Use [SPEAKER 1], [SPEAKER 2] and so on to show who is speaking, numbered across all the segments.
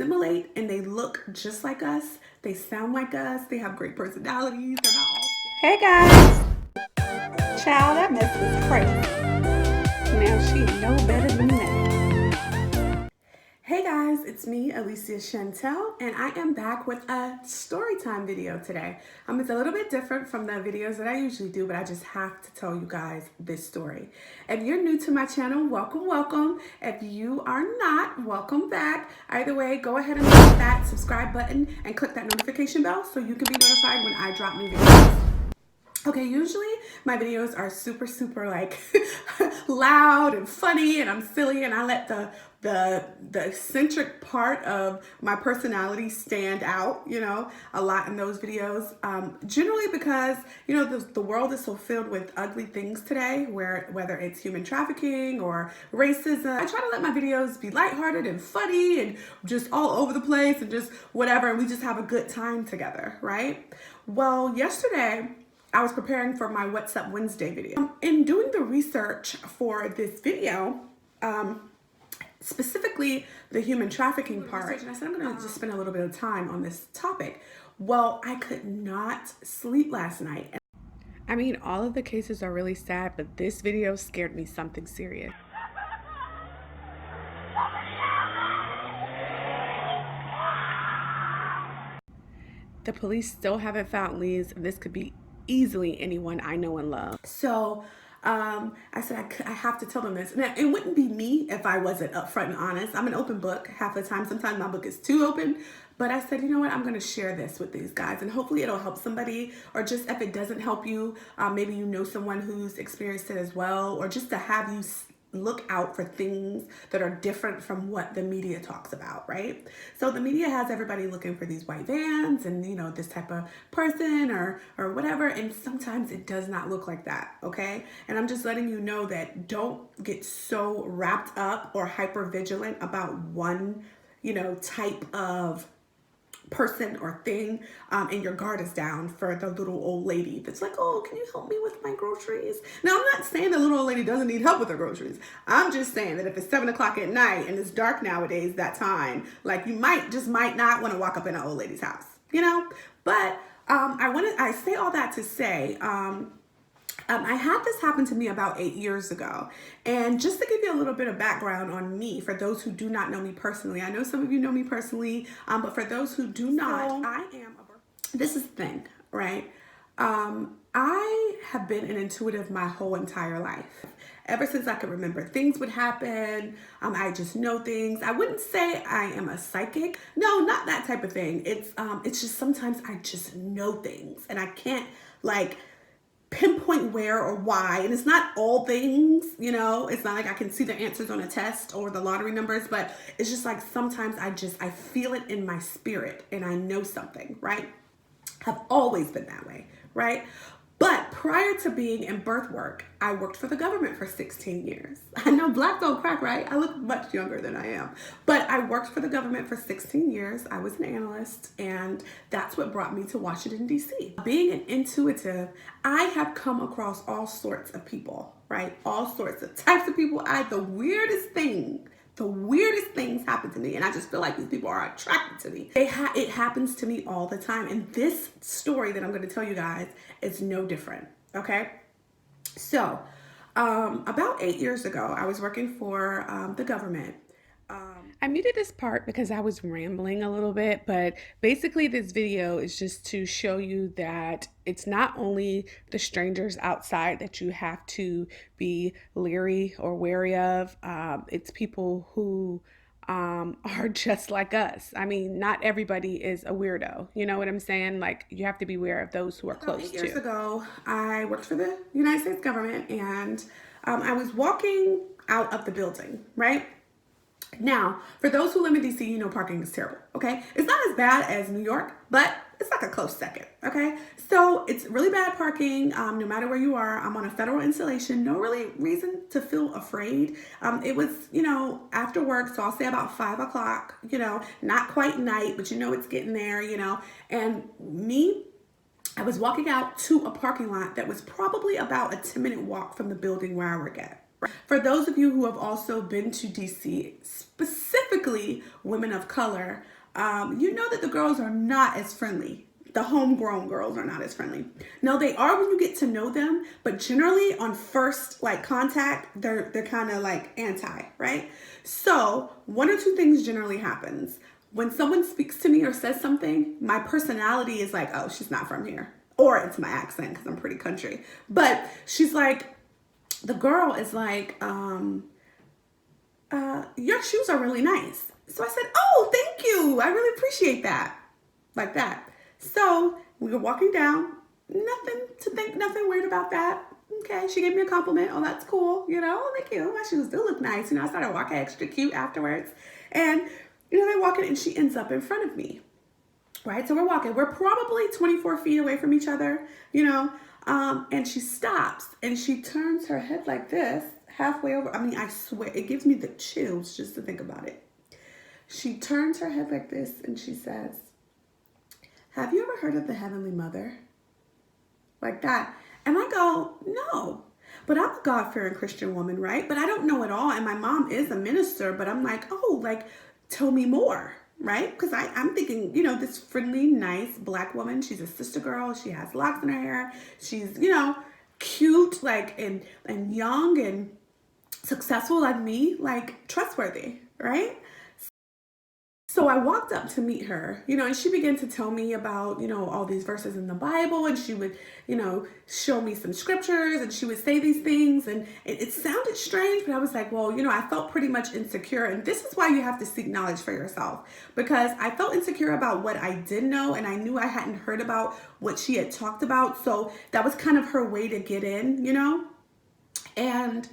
[SPEAKER 1] assimilate and they look just like us. They sound like us. They have great personalities. They're not all. Hey guys, child, that mess was crazy. Now she know better than that. Hey guys, it's me, Alicia Shantel, and I am back with a story time video today. It's a little bit different from the videos that I usually do, but I just have to tell you guys this story. If you're new to my channel, welcome, welcome. If you are not, welcome back. Either way, go ahead and click that subscribe button and click that notification bell so you can be notified when I drop new videos. Okay, usually my videos are super like loud and funny and I'm silly and I let the eccentric part of my personality stand out, a lot in those videos. Generally because, the world is so filled with ugly things today, whether it's human trafficking or racism. I try to let my videos be lighthearted and funny and just all over the place and just whatever, and we just have a good time together, right? Well, yesterday, I was preparing for my What's Up Wednesday video. In doing the research for this video, specifically the human trafficking part, and I said I'm gonna just spend a little bit of time on this topic. Well, I could not sleep last night. I mean, all of the cases are really sad, but this video scared me something serious. The police still haven't found Lee's, and this could be easily anyone I know and love. So I said I have to tell them this. Now, it wouldn't be me if I wasn't upfront and honest. I'm an open book half the time. Sometimes my book is too open. But I said, you know what? I'm going to share this with these guys. And hopefully it'll help somebody. Or just if it doesn't help you, maybe you know someone who's experienced it as well. Or just to have you look out for things that are different from what the media talks about, right? So the media has everybody looking for these white vans and, this type of person or whatever. And sometimes it does not look like that, okay? And I'm just letting you know that don't get so wrapped up or hyper vigilant about one, type of person or thing, and your guard is down for the little old lady that's like, oh, can you help me with my groceries? Now, I'm not saying the little old lady doesn't need help with her groceries. I'm just saying that if it's 7 o'clock at night and it's dark nowadays, that time, like you might not want to walk up in an old lady's house, But I say all that to say, I had this happen to me about 8 years ago. And just to give you a little bit of background on me, for those who do not know me personally, I know some of you know me personally, but for those who do not, this is the thing, right? I have been an intuitive my whole entire life. Ever since I could remember, things would happen. I just know things. I wouldn't say I am a psychic. No, not that type of thing. It's just sometimes I just know things and I can't pinpoint where or why. And it's not all things, it's not like I can see the answers on a test or the lottery numbers, but it's just like sometimes I feel it in my spirit and I know something, right? I've always been that way, right? But prior to being in birth work, I worked for the government for 16 years. I know black don't crack, right? I look much younger than I am. But I worked for the government for 16 years. I was an analyst, and that's what brought me to Washington, D.C. Being an intuitive, I have come across all sorts of people, right? All sorts of types of people. The weirdest things happen to me, and I just feel like these people are attracted to me. It happens to me all the time, and this story that I'm going to tell you guys is no different, okay? So, about 8 years ago, I was working for the government. I muted this part because I was rambling a little bit, but basically this video is just to show you that it's not only the strangers outside that you have to be leery or wary of. It's people who are just like us. I mean, not everybody is a weirdo. You know what I'm saying? Like, you have to be aware of those who are close to. 8 years ago, I worked for the United States government, and I was walking out of the building, right? Now, for those who live in DC, parking is terrible, okay? It's not as bad as New York, but it's like a close second, okay? So it's really bad parking, no matter where you are. I'm on a federal installation, no really reason to feel afraid. It was, after work, so I'll say about 5 o'clock, not quite night, but it's getting there, and I was walking out to a parking lot that was probably about a 10-minute walk from the building where I work at. For those of you who have also been to DC, specifically women of color, you know that the girls are not as friendly. The homegrown girls are not as friendly. No, they are when you get to know them, but generally on first like contact, they're kind of like anti, right? So one or two things generally happens. When someone speaks to me or says something, my personality is like, oh, she's not from here. Or it's my accent because I'm pretty country. But she's like, the girl is like, your shoes are really nice. So I said, oh, thank you. I really appreciate that. Like that. So we were walking down, nothing weird about that. Okay, she gave me a compliment. Oh, that's cool. Oh, thank you. My shoes do look nice. I started walking extra cute afterwards. And, they're walking and she ends up in front of me. Right? So we're walking. We're probably 24 feet away from each other, and she stops and she turns her head like this, halfway over. I mean, I swear, it gives me the chills just to think about it. She turns her head like this and she says, have you ever heard of the Heavenly Mother? Like that. And I go, no. But I'm a God-fearing Christian woman, right? But I don't know it all. And my mom is a minister, but I'm like, oh, like, tell me more, right? Because I'm thinking, this friendly, nice Black woman, she's a sister girl. She has locks in her hair. She's, cute, like, and young and successful like me, like trustworthy, right? So I walked up to meet her, and she began to tell me about, all these verses in the Bible, and she would, show me some scriptures, and she would say these things, and it sounded strange, but I was like, well, I felt pretty much insecure, and this is why you have to seek knowledge for yourself, because I felt insecure about what I did know, and I knew I hadn't heard about what she had talked about, so that was kind of her way to get in, and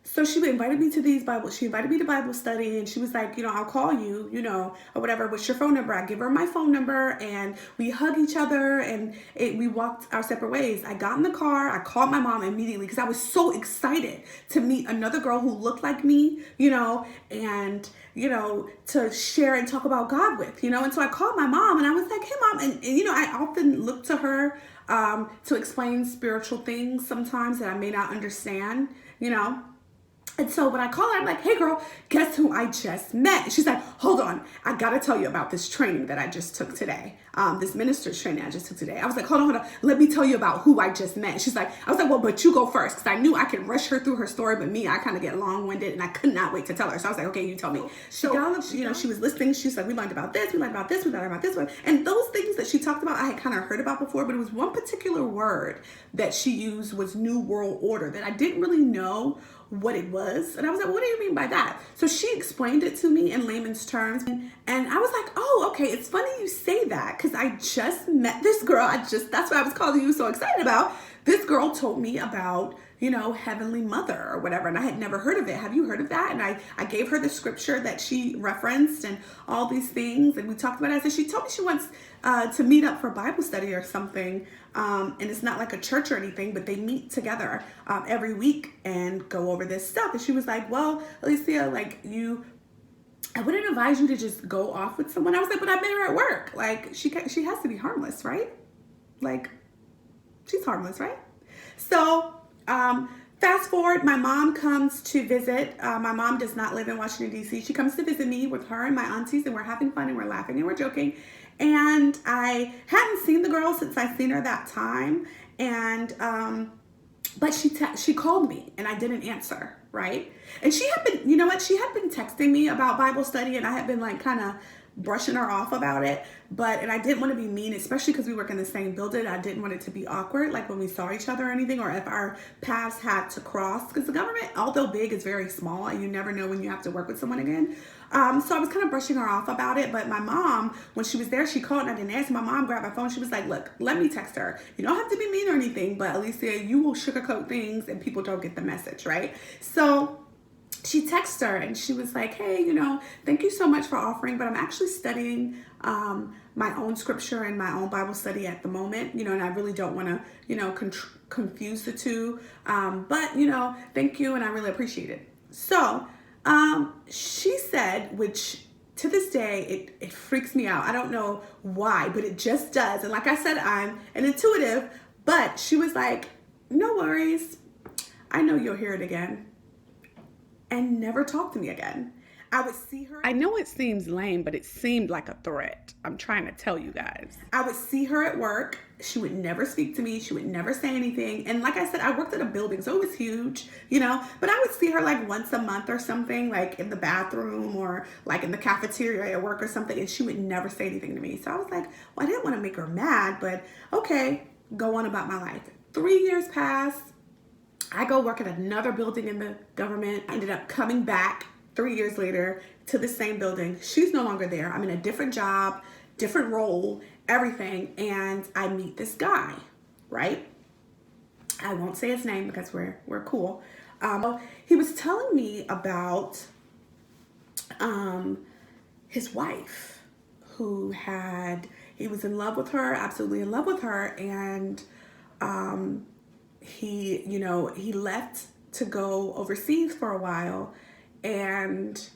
[SPEAKER 1] so she invited me to she invited me to Bible study, and she was like, I'll call you, or whatever, what's your phone number? I give her my phone number, and we hug each other, and we walked our separate ways. I got in the car, I called my mom immediately, because I was so excited to meet another girl who looked like me, and, to share and talk about God with, and so I called my mom, and I was like, hey mom, and I often look to her, to explain spiritual things sometimes that I may not understand, And so when I call her, I'm like, hey girl, guess who I just met? And she's like, hold on, I gotta tell you about this training that I just took today. This minister's training I just took today. I was like, hold on. Let me tell you about who I just met. She's like, I was like, well, but you go first. Because I knew I could rush her through her story, but me, I kind of get long-winded and I could not wait to tell her. So I was like, okay, you tell me. She was listening. She's like, we learned about this, we learned about this, we learned about this one. And those things that she talked about, I had kind of heard about before, but it was one particular word that she used was New World Order that I didn't really know what it was. And I was like, what do you mean by that? So she explained it to me in layman's terms. And I was like, oh, okay, it's funny you say that because I just met this girl. That's what I was calling you so excited about. This girl told me about, Heavenly Mother or whatever. And I had never heard of it. Have you heard of that? And I gave her the scripture that she referenced and all these things. And we talked about it. I said, she told me she wants to meet up for Bible study or something. And it's not like a church or anything, but they meet together every week and go over this stuff. And she was like, well, Alicia, like I wouldn't advise you to just go off with someone. I was like, but I met her at work. Like she has to be harmless, right? Like she's harmless, right? So fast forward, my mom comes to visit. My mom does not live in Washington, D.C. She comes to visit me with her and my aunties, and we're having fun and we're laughing and we're joking. And I hadn't seen the girl since I seen her that time. And, but she called me and I didn't answer, right? And she had been, she had been texting me about Bible study, and I had been like kind of brushing her off about it. And I didn't want to be mean, especially because we work in the same building. I didn't want it to be awkward, like when we saw each other or anything, or if our paths had to cross, because the government, although big, is very small, and you never know when you have to work with someone again. So I was kind of brushing her off about it. But my mom, when she was there, she called and I didn't answer. My mom grabbed my phone. She was like, look, let me text her. You don't have to be mean or anything, but Alicia, you will sugarcoat things and people don't get the message, right? So she texted her and she was like, hey, thank you so much for offering, but I'm actually studying my own scripture and my own Bible study at the moment, and I really don't want to, confuse the two. But, thank you. And I really appreciate it. So she said, which to this day, it freaks me out. I don't know why, but it just does. And like I said, I'm an intuitive, but she was like, no worries. I know you'll hear it again, and never talk to me again. I would see her. I know it seems lame, but it seemed like a threat. I'm trying to tell you guys. I would see her at work. She would never speak to me. She would never say anything. And like I said, I worked at a building, so it was huge, you know. But I would see her like once a month or something, like in the bathroom or like in the cafeteria at work or something. And she would never say anything to me. So I was like, well, I didn't want to make her mad, but okay, go on about my life. 3 years passed. I go work at another building in the government. I ended up coming back 3 years later to the same building. She's no longer there. I'm in a different job, different role, everything. And I meet this guy, right? I won't say his name because we're cool. He was telling me about his wife he was in love with her, absolutely in love with her. And he left to go overseas for a while, and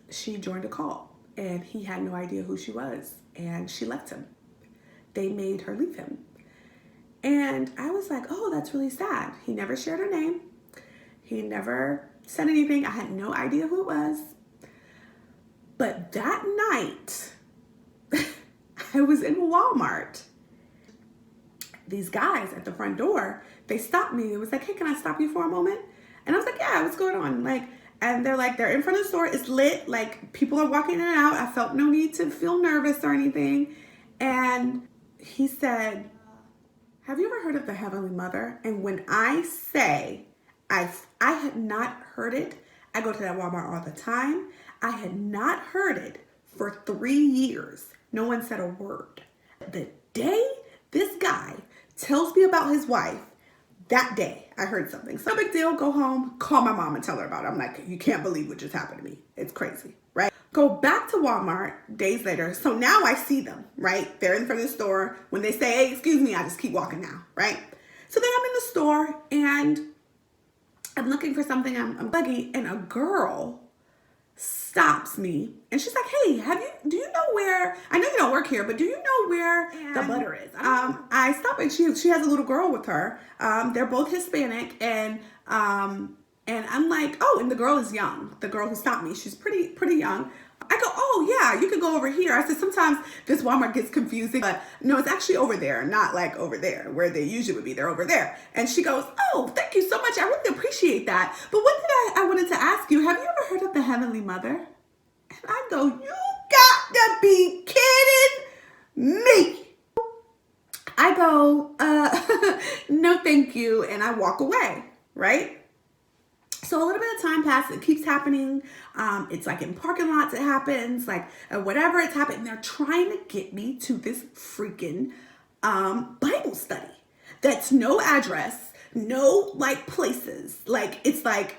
[SPEAKER 1] she joined a cult, and he had no idea who she was, and she left him. They made her leave him. And I was like, oh, that's really sad. He never shared her name. He never said anything. I had no idea who it was. But that night, I was in Walmart. These guys at the front door, they stopped me. It was like, hey, can I stop you for a moment? And I was like, yeah, what's going on? And they're like, they're in front of the store. It's lit. Like, people are walking in and out. I felt no need to feel nervous or anything. And he said, have you ever heard of the Heavenly Mother? And when I say I had not heard it, I go to that Walmart all the time. I had not heard it for 3 years. No one said a word. The day this guy tells me about his wife, that day I heard something. So no big deal, go home, call my mom and tell her about it. I'm like, you can't believe what just happened to me. It's crazy, right? Go back to Walmart days later. So now I see them, right? They're in front of the store. When they say, hey, excuse me, I just keep walking now, right? So then I'm in the store and I'm looking for something. I'm buggy, and a girl stops me, and she's like, hey, do you know where, I know you don't work here, but do you know where the butter is? I stop, and she has a little girl with her. They're both Hispanic, and I'm like, oh, and the girl is young. The girl who stopped me, she's pretty young. I go, oh yeah, you could go over here. I said, sometimes this Walmart gets confusing, but no, it's actually over there, not like over there where they usually would be. They're over there. And she goes, oh, thank you so much. I really appreciate that. But what did I wanted to ask you, have you ever heard of the Heavenly Mother? And I go, you got to be kidding me. I go, no, thank you. And I walk away, right? So a little bit of time passes. It keeps happening. It's like in parking lots it happens, like whatever it's happening. They're trying to get me to this freaking Bible study. That's no address, no like places. Like, it's like,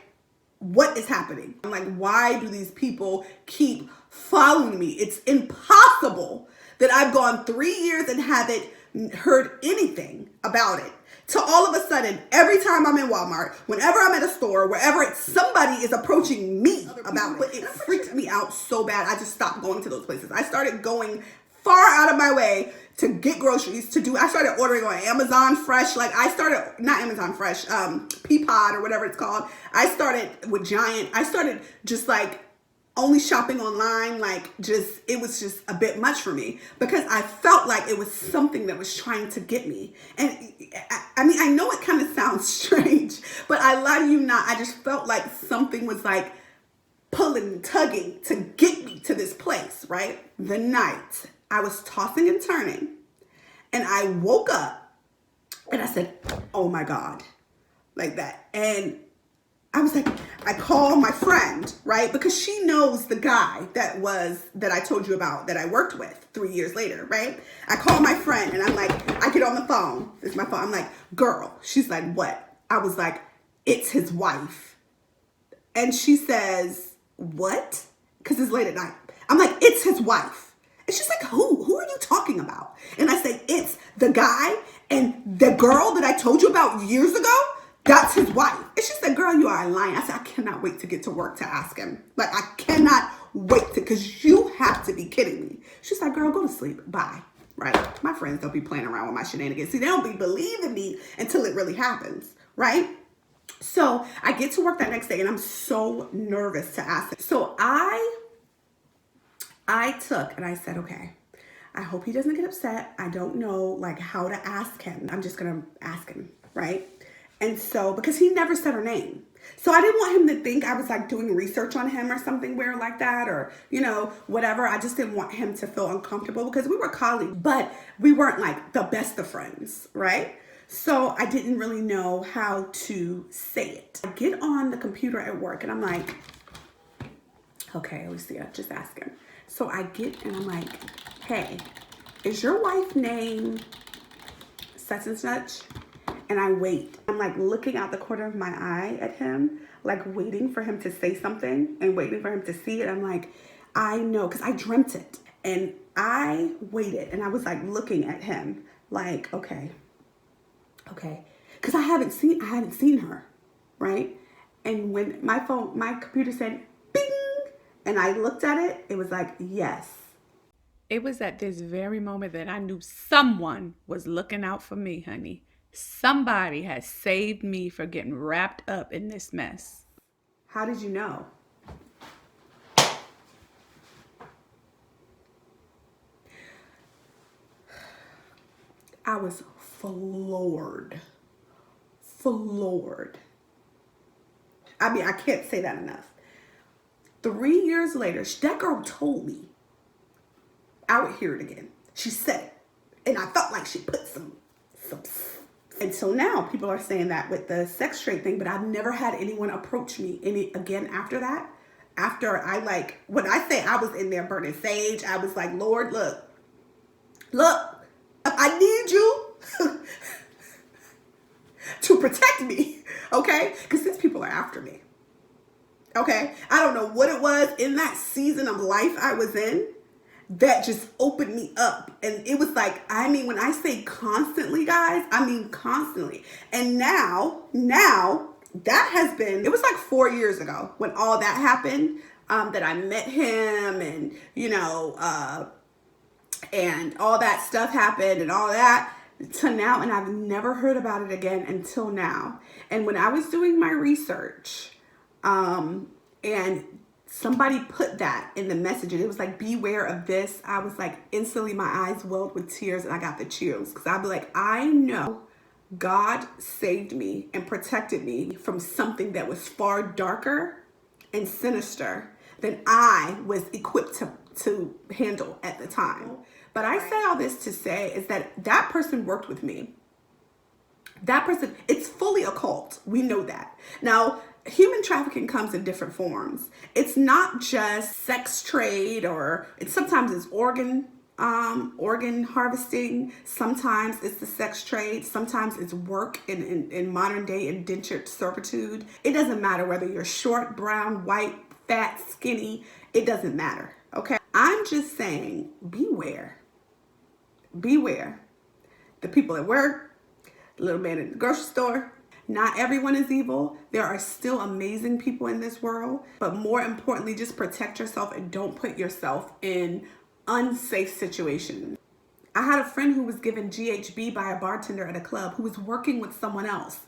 [SPEAKER 1] what is happening? I'm like, why do these people keep following me? It's impossible that I've gone 3 years and haven't heard anything about it. To all of a sudden, every time I'm in Walmart, whenever I'm at a store, wherever somebody is approaching me about it, but it freaks me out so bad. I just stopped going to those places. I started going far out of my way to get groceries, I started ordering on Amazon Fresh. Like, not Amazon Fresh, Peapod or whatever it's called. I started with Giant. I started just like only shopping online, it was just a bit much for me because I felt like it was something that was trying to get me. And I mean, I know it kind of sounds strange, but I lie to you not. I just felt like something was like pulling, tugging to get me to this place, right? The night I was tossing and turning, and I woke up and I said, oh my God, like that. And I was like, I call my friend, right? Because she knows the guy that I told you about that I worked with 3 years later, right? I call my friend and I'm like, I get on the phone. This is my phone. I'm like, girl. She's like, what? I was like, it's his wife. And she says, what? Because it's late at night. I'm like, it's his wife. And she's like, who? Who are you talking about? And I say, it's the guy and the girl that I told you about years ago. That's his wife. And she said, girl, you are lying. I said, I cannot wait to get to work to ask him. Like, I cannot wait because you have to be kidding me. She's like, girl, go to sleep. Bye. right? My friends don't be playing around with my shenanigans. See, they don't be believing me until it really happens, right? So I get to work that next day and I'm so nervous to ask him. So I took and I said, okay, I hope he doesn't get upset. I don't know like how to ask him. I'm just gonna ask him, right? And so, because he never said her name. So I didn't want him to think I was like doing research on him or something weird like that, or, you know, whatever. I just didn't want him to feel uncomfortable because we were colleagues, but we weren't like the best of friends, right? So I didn't really know how to say it. I get on the computer at work and I'm like, okay, Alicia, just ask him. So I get and I'm like, hey, is your wife named such and such? And I wait. I'm like looking out the corner of my eye at him, like waiting for him to say something and waiting for him to see it. I'm like, I know, because I dreamt it. And I waited and I was like looking at him like, okay. Because I hadn't seen her, right? And when my computer said bing, and I looked at it, it was like, yes.
[SPEAKER 2] It was at this very moment that I knew someone was looking out for me, honey. Somebody has saved me from getting wrapped up in this mess.
[SPEAKER 1] How did you know? I was floored. I mean, I can't say that enough. 3 years later, that girl told me. I would hear it again. She said it. And I felt like she put some. Until now, people are saying that with the sex trade thing, but I've never had anyone approach me again after that. After when I say I was in there burning sage, I was like, Lord, look, I need you to protect me, okay? Because these people are after me, okay? I don't know what it was in that season of life I was in that just opened me up. And it was like, I mean, when I say constantly, guys, I mean constantly. And now that has been, it was like 4 years ago when all that happened, that I met him and, you know, and all that stuff happened and all that to now. And I've never heard about it again until now. And when I was doing my research, and somebody put that in the message and it was like, beware of this. I was like, instantly my eyes welled with tears and I got the chills because I'd be like, I know God saved me and protected me from something that was far darker and sinister than I was equipped to handle at the time. But I say all this to say is that person worked with me. That person, it's fully occult. We know that. Now, human trafficking comes in different forms. It's not just sex trade, or sometimes it's organ harvesting. Sometimes it's the sex trade. Sometimes it's work in modern day indentured servitude. It doesn't matter whether you're short, brown, white, fat, skinny. It doesn't matter. Okay. I'm just saying, beware. The people at work, the little man in the grocery store. Not everyone is evil. There are still amazing people in this world. But more importantly, just protect yourself and don't put yourself in unsafe situations. I had a friend who was given GHB by a bartender at a club who was working with someone else.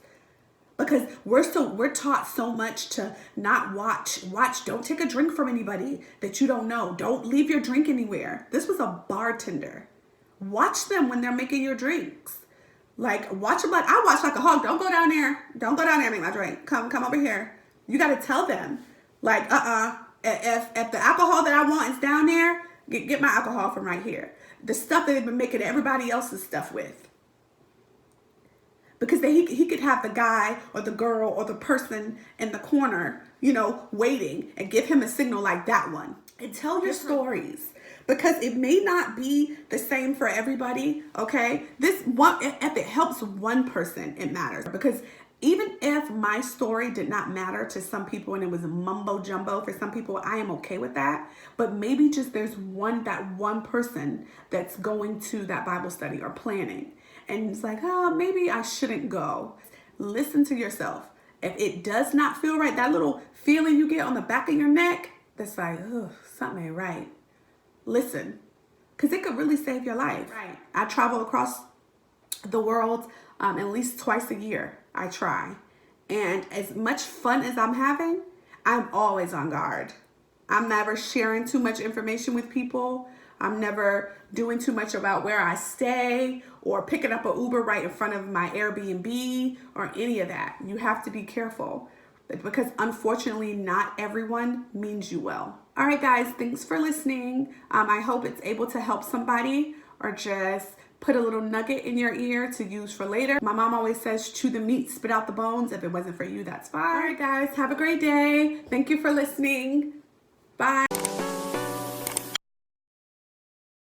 [SPEAKER 1] Because we're taught so much to not watch, don't take a drink from anybody that you don't know. Don't leave your drink anywhere. This was a bartender. Watch them when they're making your drinks. Like, watch them like I watch like a hog. Don't go down there. Don't go down there and make my drink. Come over here. You got to tell them, like, if the alcohol that I want is down there, get my alcohol from right here. The stuff that they've been making everybody else's stuff with. Because he could have the guy or the girl or the person in the corner, you know, waiting and give him a signal like that one. And tell your stories. Because it may not be the same for everybody, okay? This one, if it helps one person, it matters. Because even if my story did not matter to some people and it was mumbo jumbo for some people, I am okay with that. But maybe just there's that one person that's going to that Bible study or planning. And it's like, oh, maybe I shouldn't go. Listen to yourself. If it does not feel right, that little feeling you get on the back of your neck, that's like, oh, something ain't right. Listen, because it could really save your life. Right. I travel across the world at least twice a year. I try. And as much fun as I'm having, I'm always on guard. I'm never sharing too much information with people. I'm never doing too much about where I stay or picking up an Uber right in front of my Airbnb or any of that. You have to be careful because unfortunately not everyone means you well. All right, guys, thanks for listening. I hope it's able to help somebody or just put a little nugget in your ear to use for later. My mom always says, chew the meat, spit out the bones. If it wasn't for you, that's fine. All right, guys, have a great day. Thank you for listening. Bye.